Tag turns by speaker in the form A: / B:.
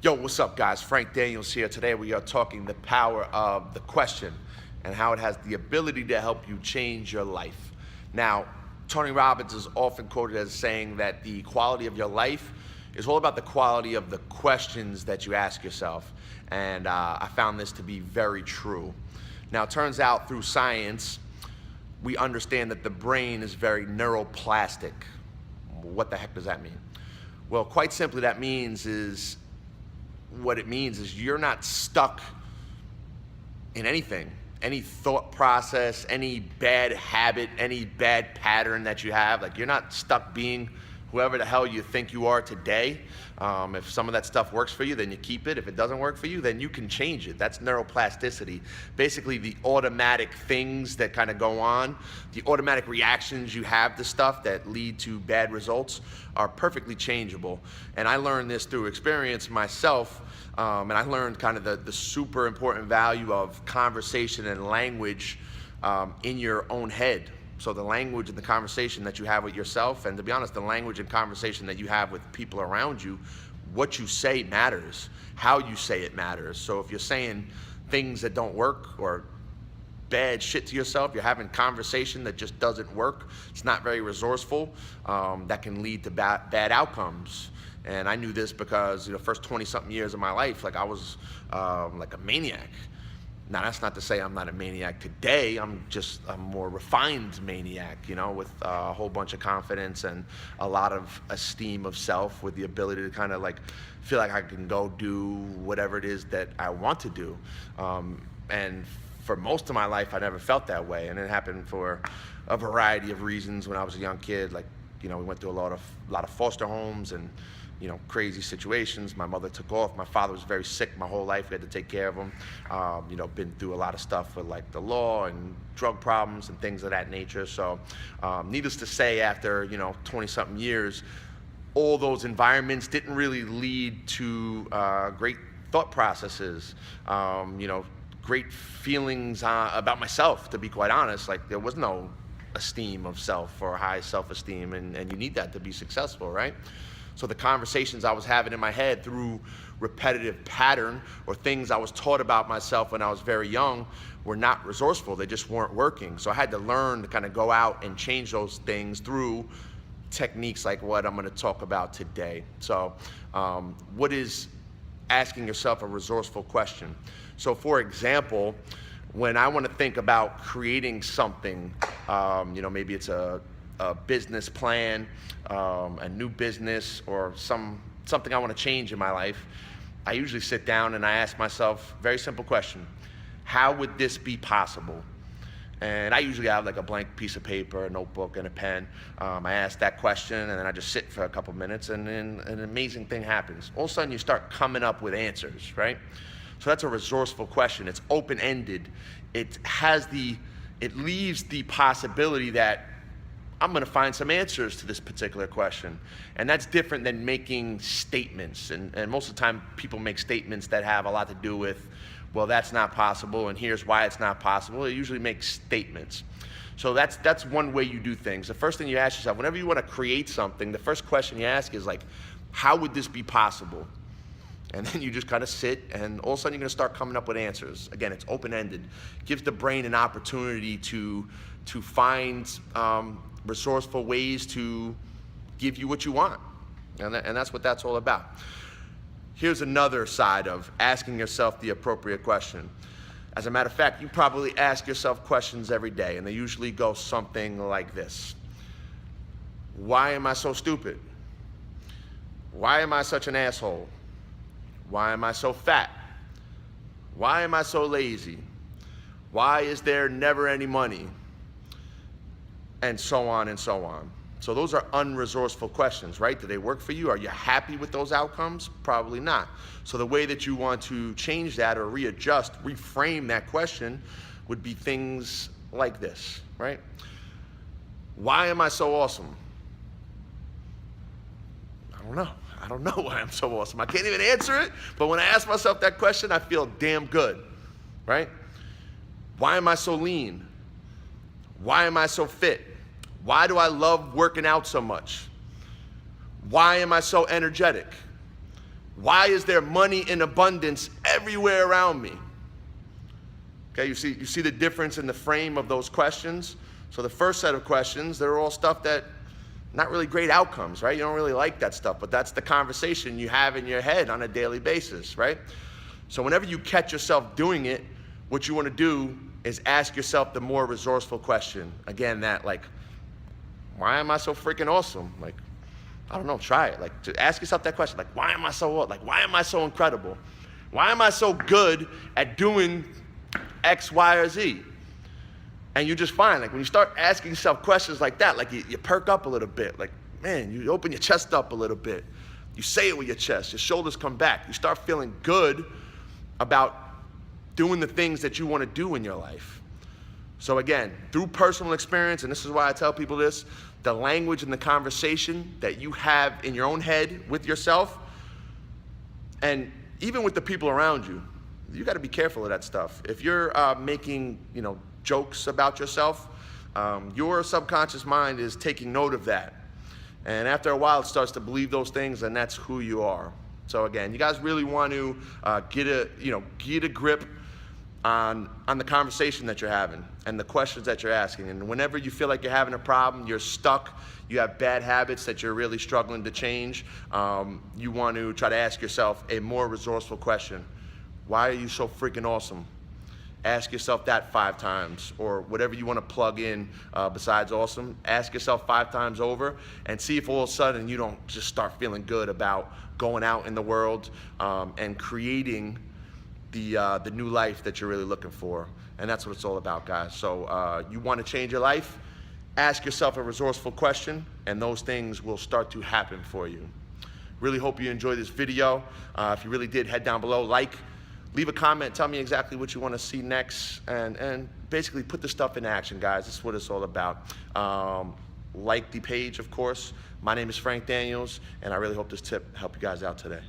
A: Yo, what's up, guys? Frank Daniels here. Today we are talking the power of the question and how it has the ability to help you change your life. Now, Tony Robbins is often quoted as saying that the quality of your life is all about the quality of the questions that you ask yourself. And I found this to be very true. Now, it turns out through science, we understand that the brain is very neuroplastic. What the heck does that mean? Well, quite simply, what it means is you're not stuck in anything, any thought process, any bad habit, any bad pattern that you have. Like, you're not stuck being whoever the hell you think you are today. If some of that stuff works for you, then you keep it. If it doesn't work for you, then you can change it. That's neuroplasticity. Basically, the automatic things that kind of go on, the automatic reactions you have to stuff that lead to bad results are perfectly changeable. And I learned this through experience myself, and I learned kind of the super important value of conversation and language in your own head. So the language and the conversation that you have with yourself, and to be honest, the language and conversation that you have with people around you, what you say matters. How you say it matters. So if you're saying things that don't work or bad shit to yourself, you're having conversation that just doesn't work, it's not very resourceful, that can lead to bad outcomes. And I knew this because the first 20-something years of my life, like I was like a maniac. Now, that's not to say I'm not a maniac today. I'm a more refined maniac, with a whole bunch of confidence and a lot of esteem of self, with the ability to kind of like feel like I can go do whatever it is that I want to do. And for most of my life, I never felt that way. And it happened for a variety of reasons when I was a young kid. Like, we went through a lot of foster homes and crazy situations. My mother took off. My father was very sick my whole life. We had to take care of him. Been through a lot of stuff with like the law and drug problems and things of that nature. So needless to say, after 20-something years, all those environments didn't really lead to great thought processes, great feelings about myself, to be quite honest. Like, there was no esteem of self or high self-esteem, and you need that to be successful, right? So the conversations I was having in my head through repetitive pattern or things I was taught about myself when I was very young were not resourceful. They just weren't working. So I had to learn to kind of go out and change those things through techniques like what I'm going to talk about today. So what is asking yourself a resourceful question? So for example, when I want to think about creating something, maybe it's a business plan, a new business, or something I want to change in my life, I usually sit down and I ask myself a very simple question: how would this be possible? And I usually have like a blank piece of paper, a notebook, and a pen. I ask that question, and then I just sit for a couple minutes, and then an amazing thing happens. All of a sudden, you start coming up with answers, right? So that's a resourceful question. It's open-ended. It leaves the possibility that I'm going to find some answers to this particular question. And that's different than making statements. And most of the time, people make statements that have a lot to do with, well, that's not possible, and here's why it's not possible. They usually make statements. So that's one way you do things. The first thing you ask yourself, whenever you want to create something, the first question you ask is like, how would this be possible? And then you just kind of sit, and all of a sudden you're going to start coming up with answers. Again, it's open-ended. Gives the brain an opportunity to find resourceful ways to give you what you want. And that's what that's all about. Here's another side of asking yourself the appropriate question. As a matter of fact, you probably ask yourself questions every day, and they usually go something like this: why am I so stupid? Why am I such an asshole? Why am I so fat? Why am I so lazy? Why is there never any money? And so on and so on. So those are unresourceful questions, right? Do they work for you? Are you happy with those outcomes? Probably not. So the way that you want to change that or readjust, reframe that question would be things like this, right? Why am I so awesome? I don't know. I don't know why I'm so awesome. I can't even answer it, but when I ask myself that question, I feel damn good, right? Why am I so lean? Why am I so fit? Why do I love working out so much? Why am I so energetic? Why is there money in abundance everywhere around me? Okay, you see the difference in the frame of those questions? So the first set of questions, they're all stuff that not really great outcomes, right? You don't really like that stuff, but that's the conversation you have in your head on a daily basis, right? So whenever you catch yourself doing it, what you want to do is ask yourself the more resourceful question. Again, that like, why am I so freaking awesome? Like, I don't know, try it. Like, to ask yourself that question, like, why am I so what? Like, why am I so incredible? Why am I so good at doing X, Y, or Z? And you just find, like, when you start asking yourself questions like that, like, you perk up a little bit. Like, man, you open your chest up a little bit. You say it with your chest. Your shoulders come back. You start feeling good about doing the things that you want to do in your life. So again, through personal experience, and this is why I tell people this, the language and the conversation that you have in your own head with yourself, and even with the people around you, you got to be careful of that stuff. If you're making, jokes about yourself, your subconscious mind is taking note of that. And after a while, it starts to believe those things, and that's who you are. So again, you guys really want to get a grip on the conversation that you're having and the questions that you're asking. And whenever you feel like you're having a problem, you're stuck, you have bad habits that you're really struggling to change, you want to try to ask yourself a more resourceful question. Why are you so freaking awesome? Ask yourself that 5 times, or whatever you want to plug in besides awesome. Ask yourself 5 times over and see if all of a sudden you don't just start feeling good about going out in the world and creating the new life that you're really looking for. And that's what it's all about, guys. So you want to change your life? Ask yourself a resourceful question, and those things will start to happen for you. Really hope you enjoyed this video. If you really did, head down below, leave a comment, tell me exactly what you want to see next, and basically put the stuff in action, guys. This is what it's all about. Like the page, of course. My name is Frank Daniels, and I really hope this tip helped you guys out today.